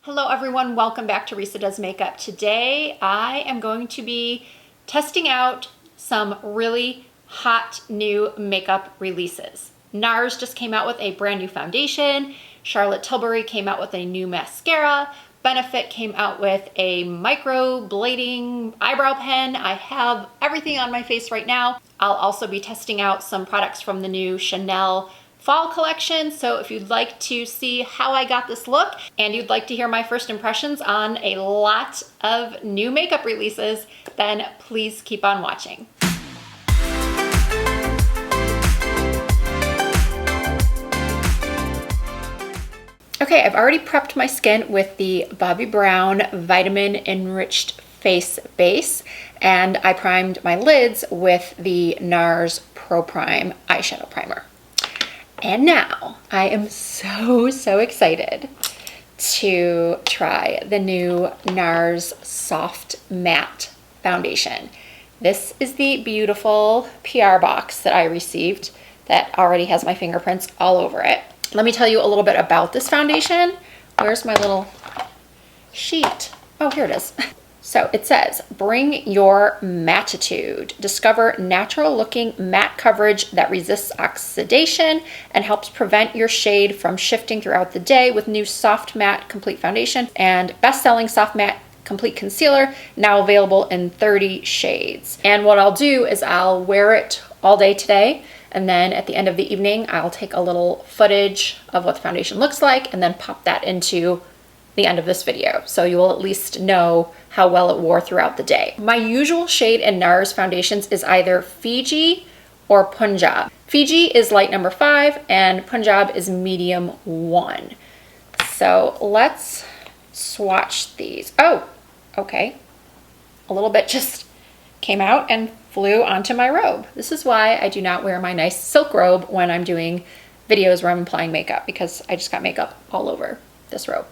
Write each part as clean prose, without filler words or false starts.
Hello everyone, welcome back to Risa Does Makeup. Today I am going to be testing out some really hot new makeup releases. NARS just came out with a brand new foundation. Charlotte Tilbury came out with a new mascara. Benefit came out with a microblading eyebrow pen. I have everything on my face right now. I'll also be testing out some products from the new Chanel fall collection. So if you'd like to see how I got this look and you'd like to hear my first impressions on a lot of new makeup releases, then please keep on watching. Okay, I've already prepped my skin with the Bobbi Brown Vitamin Enriched Face Base, and I primed my lids with the NARS Pro Prime Eyeshadow Primer. And now I am so excited to try the new NARS Soft Matte Foundation. This is the beautiful PR box that I received that already has my fingerprints all over it. Let me tell you a little bit about this foundation. Where's my little sheet? Oh, here it is. So it says, bring your mattitude. Discover natural looking matte coverage that resists oxidation and helps prevent your shade from shifting throughout the day with new Soft Matte Complete Foundation and best-selling Soft Matte Complete Concealer, now available in 30 shades. And what I'll do is I'll wear it all day today, and then at the end of the evening, I'll take a little footage of what the foundation looks like and then pop that into the end of this video. So you will at least know how well it wore throughout the day. My usual shade in NARS foundations is either Fiji or Punjab. Fiji is light number 5 and Punjab is medium 1. So let's swatch these. Oh, okay. A little bit just came out and flew onto my robe. This is why I do not wear my nice silk robe when I'm doing videos where I'm applying makeup, because I just got makeup all over this robe.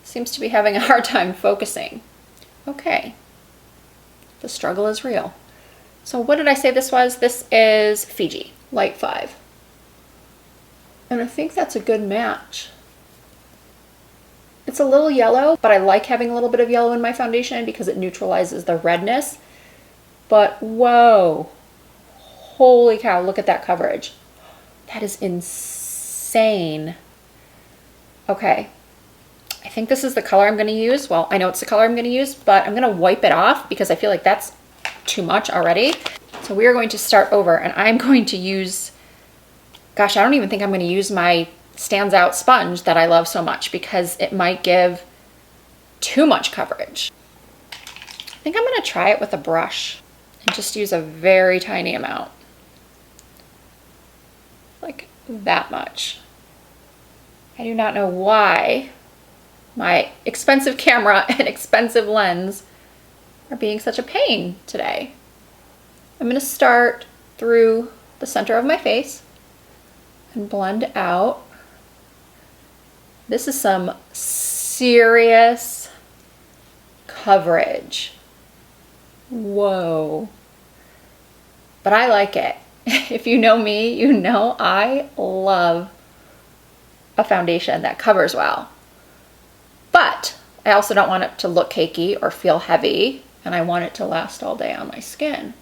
Seems to be having a hard time focusing. Okay, the struggle is real. So what did I say this was? This is Fiji, light 5. And I think that's a good match. It's a little yellow, but I like having a little bit of yellow in my foundation because it neutralizes the redness. But whoa, holy cow, look at that coverage. That is insane. Okay. I think this is the color I'm going to use. Well, I know it's the color I'm going to use, but I'm going to wipe it off because I feel like that's too much already. So we are going to start over, and I'm going to use, gosh, I don't even think I'm going to use my Stands Out sponge that I love so much because it might give too much coverage. I think I'm going to try it with a brush and just use a very tiny amount. Like that much. I do not know why my expensive camera and expensive lens are being such a pain today. I'm going to start through the center of my face and blend out. This is some serious coverage. Whoa. But I like it. If you know me, you know I love a foundation that covers well. But I also don't want it to look cakey or feel heavy, and I want it to last all day on my skin.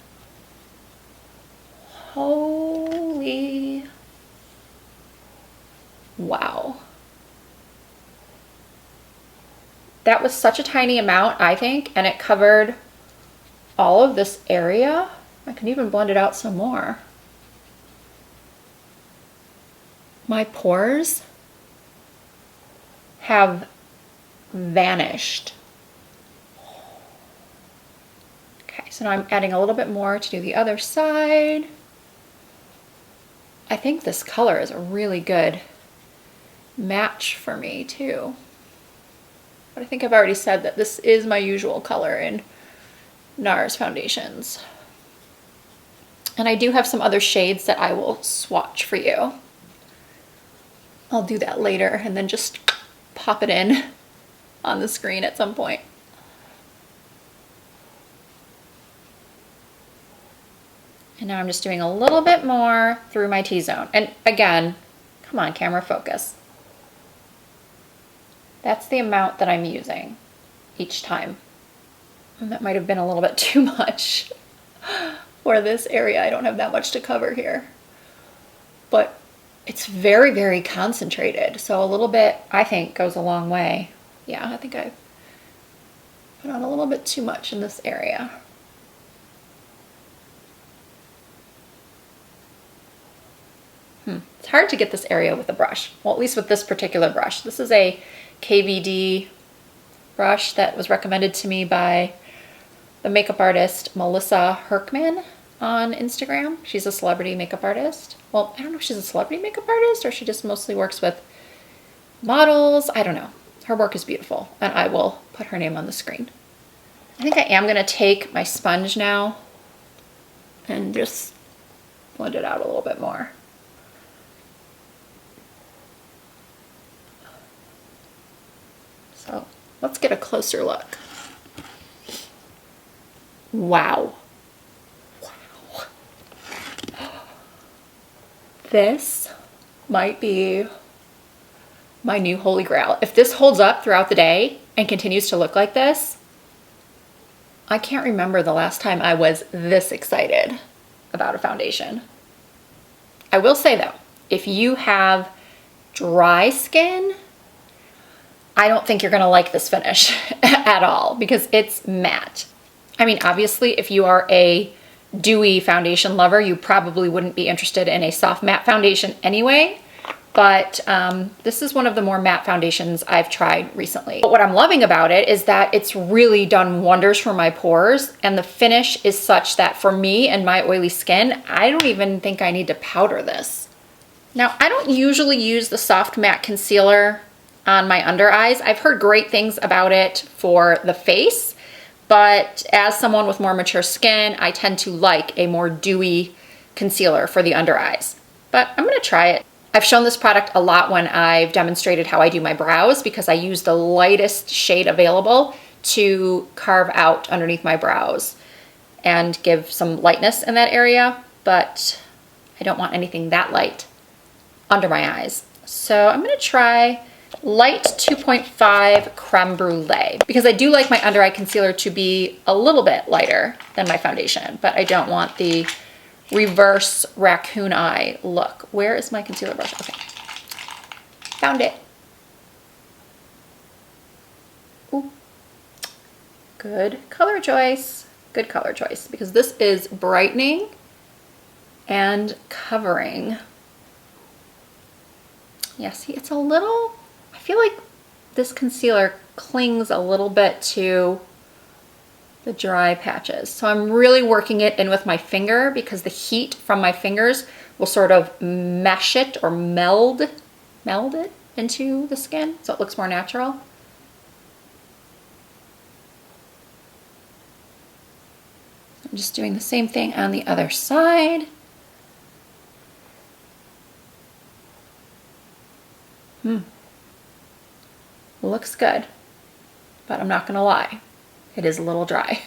Holy wow. That was such a tiny amount, I think, and it covered all of this area. I can even blend it out some more. My pores have vanished. Okay, so now I'm adding a little bit more to do the other side. I think this color is a really good match for me too. But I think I've already said that this is my usual color in NARS foundations. And I do have some other shades that I will swatch for you. I'll do that later and then just pop it in on the screen at some point. And now I'm just doing a little bit more through my T-zone. And again, come on, camera, focus. That's the amount that I'm using each time. And that might have been a little bit too much for this area. I don't have that much to cover here. But it's very, very concentrated. So a little bit, I think, goes a long way. Yeah, I think I put on a little bit too much in this area. It's hard to get this area with a brush. Well, at least with this particular brush. This is a KVD brush that was recommended to me by the makeup artist Melissa Herkman on Instagram. She's a celebrity makeup artist. Well, I don't know if she's a celebrity makeup artist or she just mostly works with models. I don't know. Her work is beautiful, and I will put her name on the screen. I think I am going to take my sponge now and just blend it out a little bit more. So let's get a closer look. Wow. Wow. This might be my new holy grail. If this holds up throughout the day and continues to look like this, I can't remember the last time I was this excited about a foundation. I will say though, if you have dry skin, I don't think you're gonna like this finish at all because it's matte. I mean, obviously, if you are a dewy foundation lover, you probably wouldn't be interested in a soft matte foundation anyway, but this is one of the more matte foundations I've tried recently. But what I'm loving about it is that it's really done wonders for my pores, and the finish is such that for me and my oily skin, I don't even think I need to powder this. Now, I don't usually use the soft matte concealer on my under eyes. I've heard great things about it for the face, but as someone with more mature skin, I tend to like a more dewy concealer for the under eyes. But I'm gonna try it. I've shown this product a lot when I've demonstrated how I do my brows because I use the lightest shade available to carve out underneath my brows and give some lightness in that area, but I don't want anything that light under my eyes. So I'm gonna try light 2.5 creme brulee because I do like my under eye concealer to be a little bit lighter than my foundation, but I don't want the reverse raccoon eye look. Where is my concealer brush? Okay, found it. Ooh. Good color choice. Good color choice because this is brightening and covering. Yeah, see, it's a little, I feel like this concealer clings a little bit to the dry patches. So I'm really working it in with my finger because the heat from my fingers will sort of mesh it or meld it into the skin so it looks more natural. I'm just doing the same thing on the other side. Looks good, but I'm not gonna lie, it is a little dry.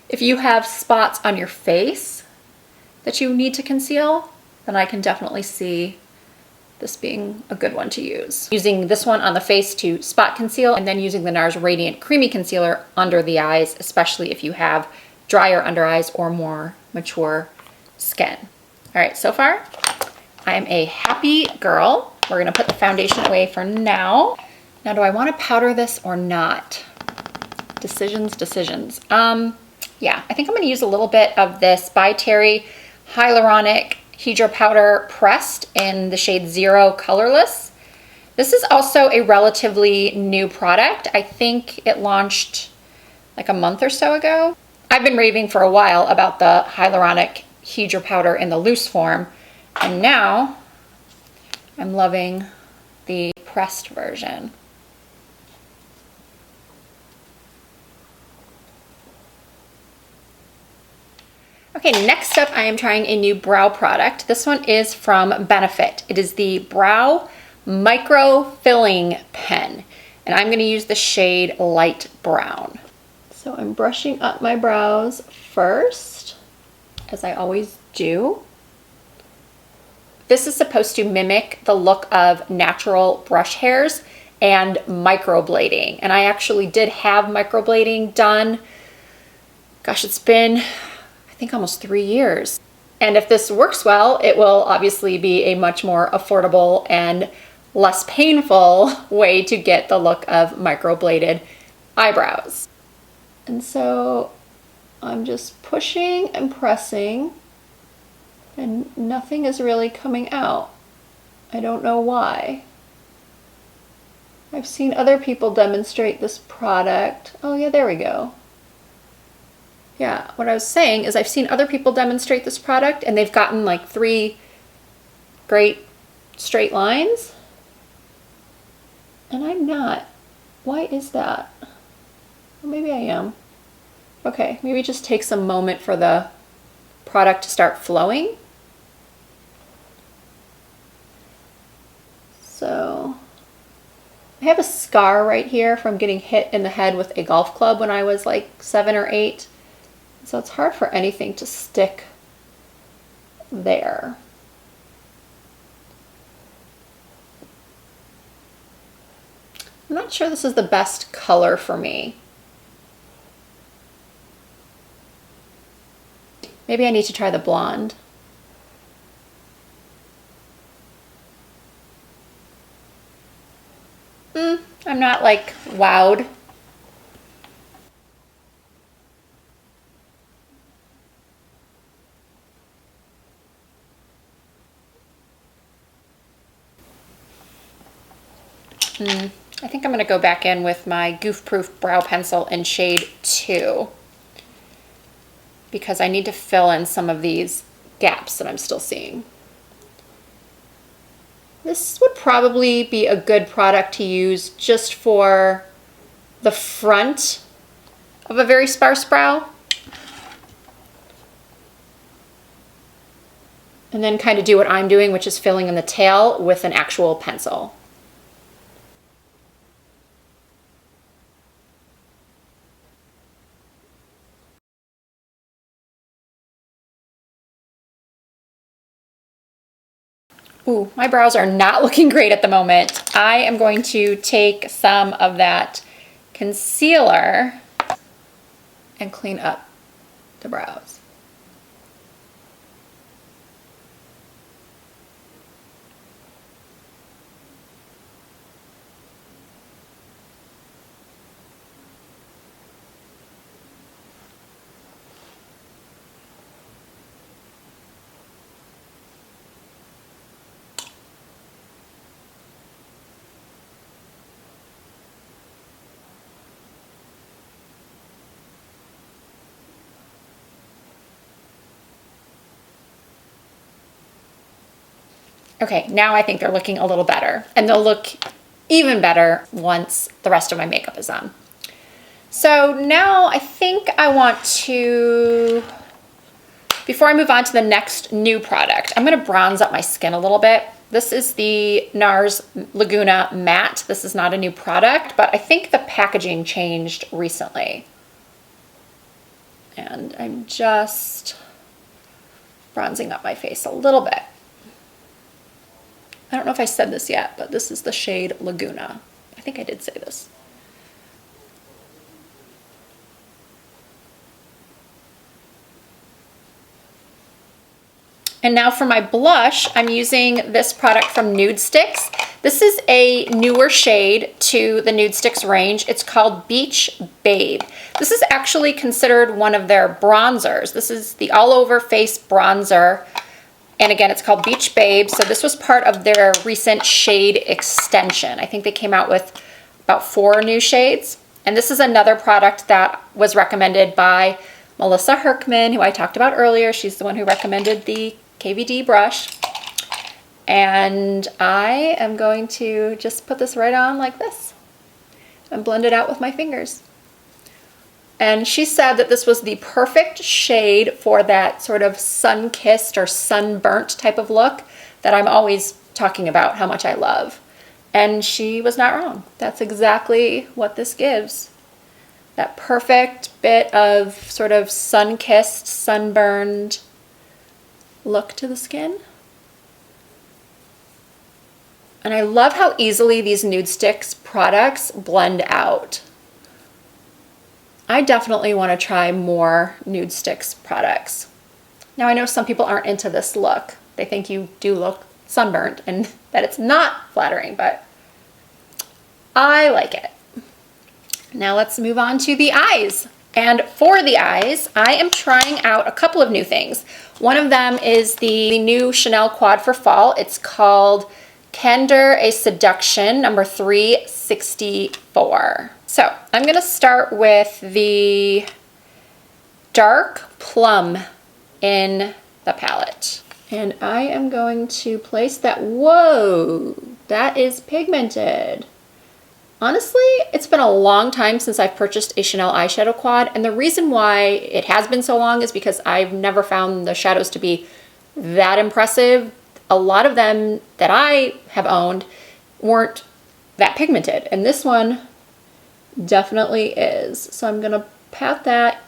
If you have spots on your face that you need to conceal, then I can definitely see this being a good one to use. Using this one on the face to spot conceal and then using the NARS Radiant Creamy Concealer under the eyes, especially if you have drier under eyes or more mature skin. All right, so far, I am a happy girl. We're gonna put the foundation away for now. Now, do I wanna powder this or not? Decisions. Yeah, I think I'm gonna use a little bit of this by Terry Hyaluronic Hydra Powder pressed in the shade Zero Colorless. This is also a relatively new product. I think it launched like a month or so ago. I've been raving for a while about the Hyaluronic Hydra Powder in the loose form, and now I'm loving the pressed version. Okay, next up I am trying a new brow product. This one is from Benefit. It is the Brow Micro Filling Pen, and I'm gonna use the shade Light Brown. So I'm brushing up my brows first, as I always do. This is supposed to mimic the look of natural brush hairs and microblading. And I actually did have microblading done. Gosh, it's been, I think, almost 3 years. And if this works well, it will obviously be a much more affordable and less painful way to get the look of microbladed eyebrows. And so I'm just pushing and pressing, and nothing is really coming out. I don't know why. I've seen other people demonstrate this product. Oh yeah, there we go. Yeah, what I was saying is I've seen other people demonstrate this product and they've gotten like 3 great straight lines. And I'm not. Why is that? Well, maybe I am. Okay, maybe it just takes a moment for the product to start flowing. So I have a scar right here from getting hit in the head with a golf club when I was like 7 or 8. So it's hard for anything to stick there. I'm not sure this is the best color for me. Maybe I need to try the blonde. I'm not like wowed. I think I'm going to go back in with my Goof Proof Brow Pencil in shade 2 because I need to fill in some of these gaps that I'm still seeing. This would probably be a good product to use just for the front of a very sparse brow. And then kind of do what I'm doing, which is filling in the tail with an actual pencil. Ooh, my brows are not looking great at the moment. I am going to take some of that concealer and clean up the brows. Okay, now I think they're looking a little better, and they'll look even better once the rest of my makeup is on. So now I think I want to, before I move on to the next new product, I'm gonna bronze up my skin a little bit. This is the NARS Laguna Matte. This is not a new product, but I think the packaging changed recently. And I'm just bronzing up my face a little bit. I don't know if I said this yet, but this is the shade Laguna. I think I did say this. And now for my blush, I'm using this product from Nude Sticks. This is a newer shade to the Nude Sticks range. It's called Beach Babe. This is actually considered one of their bronzers. This is the all over face bronzer. And again, it's called Beach Babe. So this was part of their recent shade extension. I think they came out with about 4 new shades. And this is another product that was recommended by Melissa Herkman, who I talked about earlier. She's the one who recommended the KVD brush. And I am going to just put this right on like this and blend it out with my fingers. And she said that this was the perfect shade for that sort of sun-kissed or sunburnt type of look that I'm always talking about how much I love. And she was not wrong. That's exactly what this gives. That perfect bit of sort of sun-kissed, sunburned look to the skin. And I love how easily these Nude Sticks products blend out. I definitely want to try more Nude Sticks products. Now I know some people aren't into this look. They think you do look sunburned and that it's not flattering, but I like it. Now let's move on to the eyes. And for the eyes, I am trying out a couple of new things. One of them is the new Chanel Quad for fall. It's called Candor, a Seduction, number 364. So I'm gonna start with the dark plum in the palette. And I am going to place that, whoa, that is pigmented. Honestly, it's been a long time since I've purchased a Chanel eyeshadow quad, and the reason why it has been so long is because I've never found the shadows to be that impressive. A lot of them that I have owned weren't that pigmented, and this one definitely is. So I'm gonna pat that,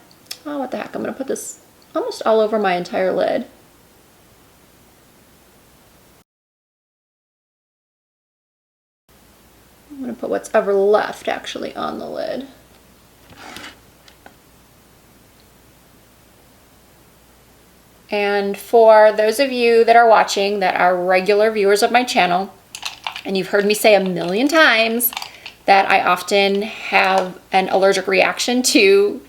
oh what the heck, I'm gonna put this almost all over my entire lid. I'm gonna put what's ever left actually on the lid. And for those of you that are watching that are regular viewers of my channel, and you've heard me say a million times that I often have an allergic reaction to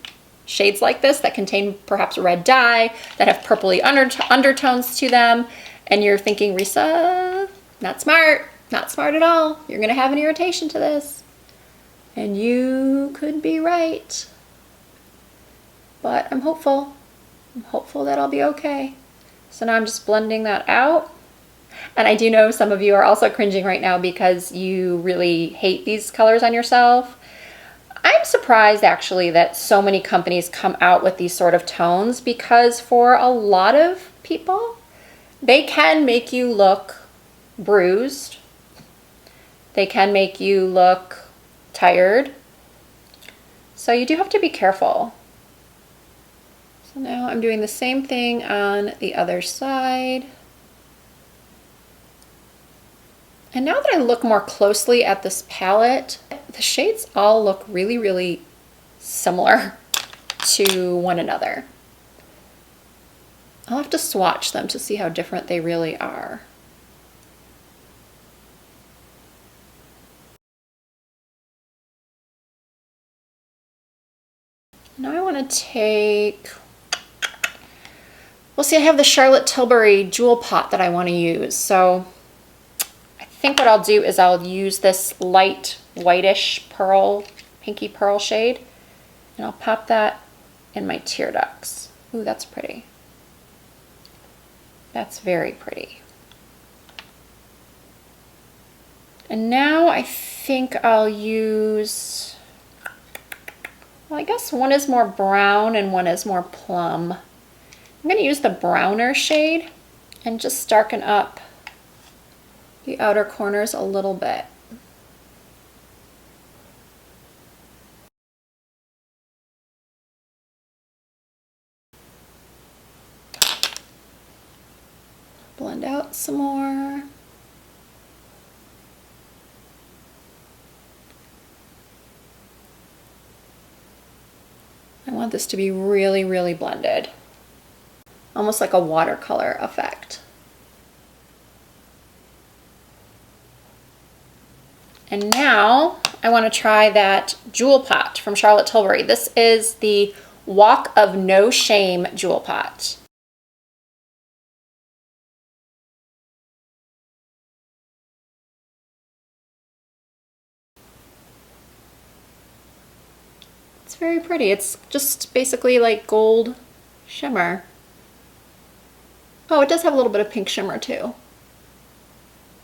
shades like this that contain perhaps red dye, that have purpley undertones to them, and you're thinking, Risa, not smart. Not smart at all. You're gonna have an irritation to this. And you could be right. But I'm hopeful. I'm hopeful that I'll be okay. So now I'm just blending that out. And I do know some of you are also cringing right now because you really hate these colors on yourself. I'm surprised actually that so many companies come out with these sort of tones, because for a lot of people, they can make you look bruised. They can make you look tired. So you do have to be careful. So now I'm doing the same thing on the other side. And now that I look more closely at this palette, the shades all look really, really similar to one another. I'll have to swatch them to see how different they really are. Now I want to take, well see, I have the Charlotte Tilbury jewel pot that I want to use. So I think what I'll do is I'll use this light whitish pearl, pinky pearl shade, and I'll pop that in my tear ducts. Ooh, that's pretty. That's very pretty. And now I think I'll use, well, I guess one is more brown and one is more plum. I'm going to use the browner shade and just darken up the outer corners a little bit. Blend out some more. I want this to be really, really blended. Almost like a watercolor effect. And now I want to try that jewel pot from Charlotte Tilbury. This is the Walk of No Shame jewel pot. It's very pretty. It's just basically like gold shimmer. Oh, it does have a little bit of pink shimmer too.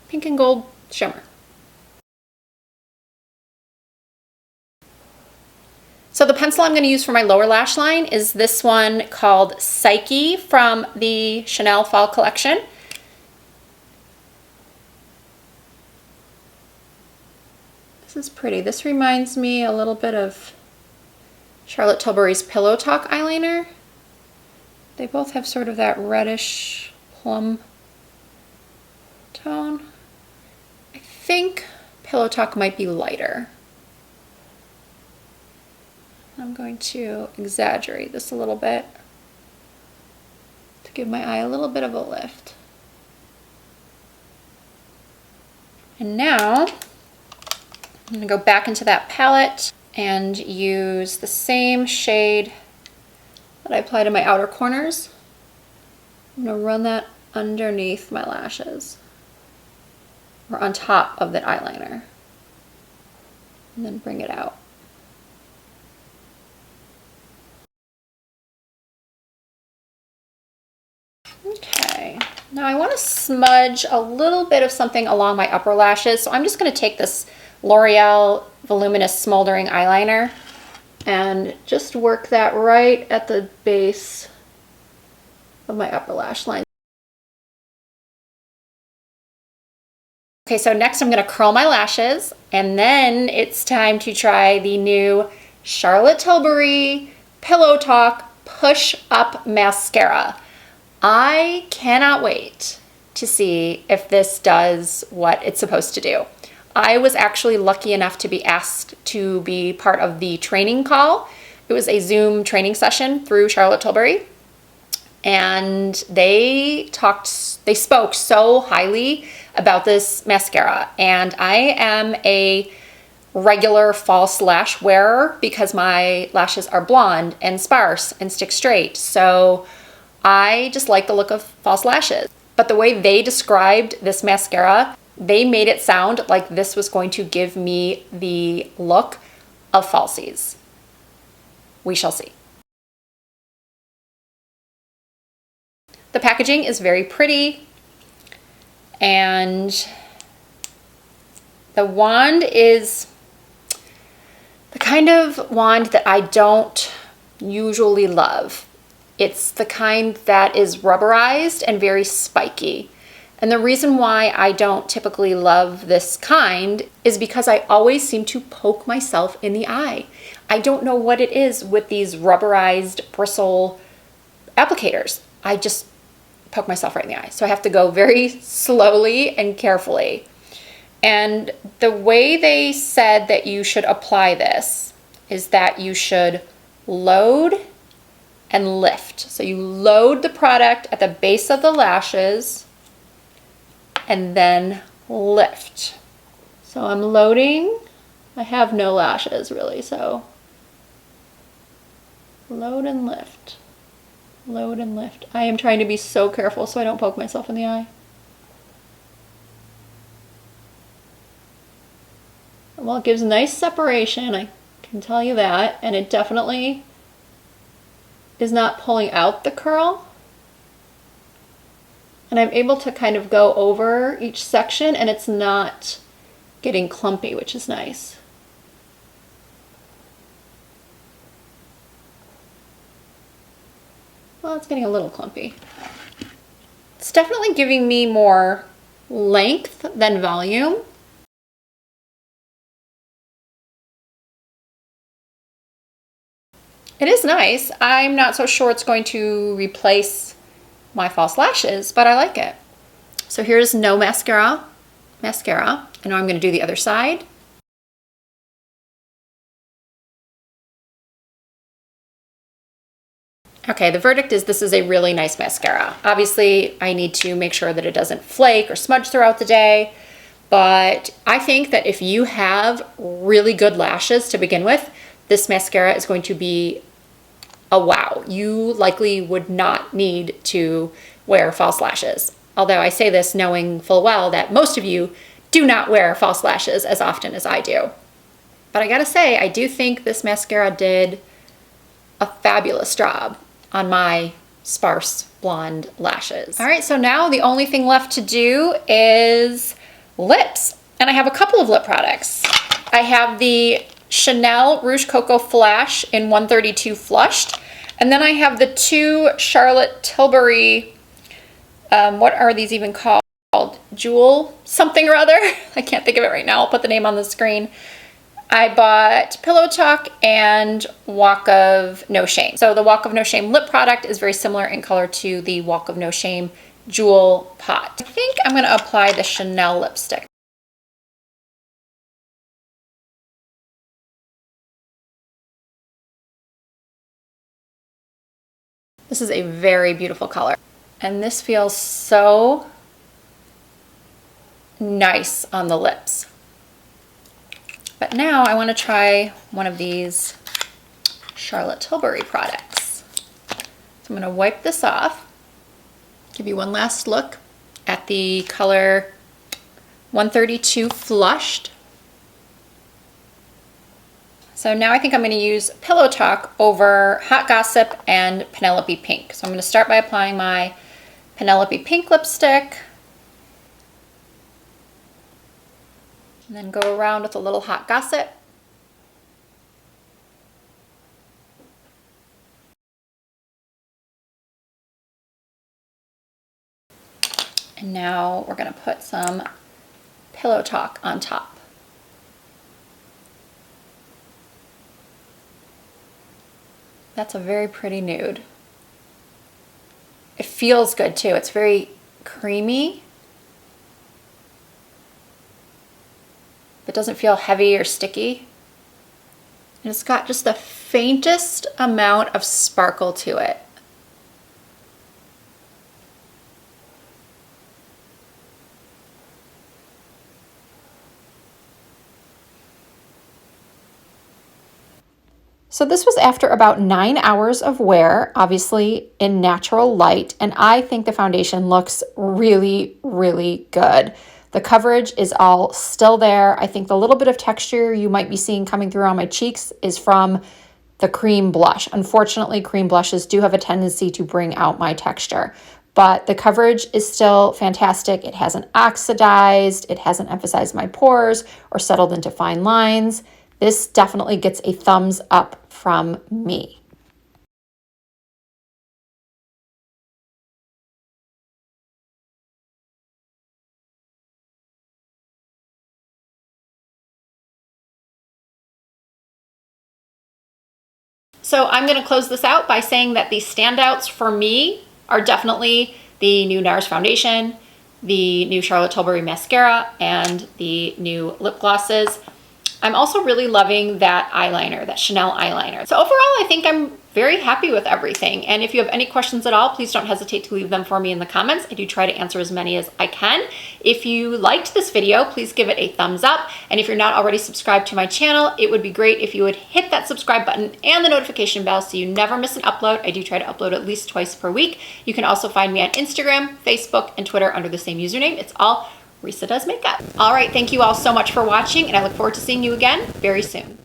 Pink and gold shimmer. So the pencil I'm going to use for my lower lash line is this one called Psyche from the Chanel Fall Collection. This is pretty. This reminds me a little bit of Charlotte Tilbury's Pillow Talk eyeliner. They both have sort of that reddish plum tone. I think Pillow Talk might be lighter. I'm going to exaggerate this a little bit to give my eye a little bit of a lift. And now I'm going to go back into that palette and use the same shade that I applied to my outer corners. I'm going to run that underneath my lashes, or on top of the eyeliner, and then bring it out. Okay, now I want to smudge a little bit of something along my upper lashes, so I'm just going to take this L'Oreal Voluminous Smoldering Eyeliner and just work that right at the base of my upper lash line. Okay, so next I'm going to curl my lashes, and then it's time to try the new Charlotte Tilbury Pillow Talk Push Up Mascara. I cannot wait to see if this does what it's supposed to do. I was actually lucky enough to be asked to be part of the training call. It was a Zoom training session through Charlotte Tilbury, and they spoke so highly about this mascara. And I am a regular false lash wearer because my lashes are blonde and sparse and stick straight. So I just like the look of false lashes. But the way they described this mascara, they made it sound like this was going to give me the look of falsies. We shall see. The packaging is very pretty, and the wand is the kind of wand that I don't usually love. It's the kind that is rubberized and very spiky. And the reason why I don't typically love this kind is because I always seem to poke myself in the eye. I don't know what it is with these rubberized bristle applicators. I just poke myself right in the eye. So I have to go very slowly and carefully. And the way they said that you should apply this is that you should load and lift. So you load the product at the base of the lashes and then lift. So I'm loading. I have no lashes really, so load and lift. Load and lift. I am trying to be so careful so I don't poke myself in the eye. Well, it gives nice separation, I can tell you that, and it definitely is not pulling out the curl. And I'm able to kind of go over each section and it's not getting clumpy, which is nice. Well, it's getting a little clumpy. It's definitely giving me more length than volume. It is nice. I'm not so sure it's going to replace my false lashes, but I like it. So here's no mascara. And now I'm going to do the other side. Okay, the verdict is this is a really nice mascara. Obviously, I need to make sure that it doesn't flake or smudge throughout the day, but I think that if you have really good lashes to begin with, this mascara is going to be a wow. You likely would not need to wear false lashes. Although I say this knowing full well that most of you do not wear false lashes as often as I do. But I gotta say, I do think this mascara did a fabulous job on my sparse blonde lashes. All right, so now the only thing left to do is lips. And I have a couple of lip products. I have the Chanel Rouge Coco Flash in 132 Flushed. And then I have the two Charlotte Tilbury, what are these even called? Jewel something or other. I can't think of it right now. I'll put the name on the screen. I bought Pillow Talk and Walk of No Shame. So the Walk of No Shame lip product is very similar in color to the Walk of No Shame Jewel Pot. I think I'm gonna apply the Chanel lipstick. This is a very beautiful color. And this feels so nice on the lips. But now I want to try one of these Charlotte Tilbury products. So I'm going to wipe this off, give you one last look at the color 132 Flushed. So now I think I'm going to use Pillow Talk over Hot Gossip and Penelope Pink. So I'm going to start by applying my Penelope Pink lipstick, and then go around with a little Hot Gossip. And now we're going to put some Pillow Talk on top. That's a very pretty nude. It feels good too. It's very creamy. It doesn't feel heavy or sticky. And it's got just the faintest amount of sparkle to it. So this was after about 9 hours of wear, obviously in natural light, and I think the foundation looks really, really good. The coverage is all still there. I think the little bit of texture you might be seeing coming through on my cheeks is from the cream blush. Unfortunately, cream blushes do have a tendency to bring out my texture, but the coverage is still fantastic. It hasn't oxidized, it hasn't emphasized my pores or settled into fine lines. This definitely gets a thumbs up from me. So I'm going to close this out by saying that the standouts for me are definitely the new NARS foundation, the new Charlotte Tilbury mascara, and the new lip glosses. I'm also really loving that eyeliner, that Chanel eyeliner. So overall, I think I'm very happy with everything. And if you have any questions at all, please don't hesitate to leave them for me in the comments. I do try to answer as many as I can. If you liked this video, please give it a thumbs up. And if you're not already subscribed to my channel, it would be great if you would hit that subscribe button and the notification bell so you never miss an upload. I do try to upload at least twice per week. You can also find me on Instagram, Facebook, and Twitter under the same username. It's all Risa Does Makeup. All right, thank you all so much for watching, and I look forward to seeing you again very soon.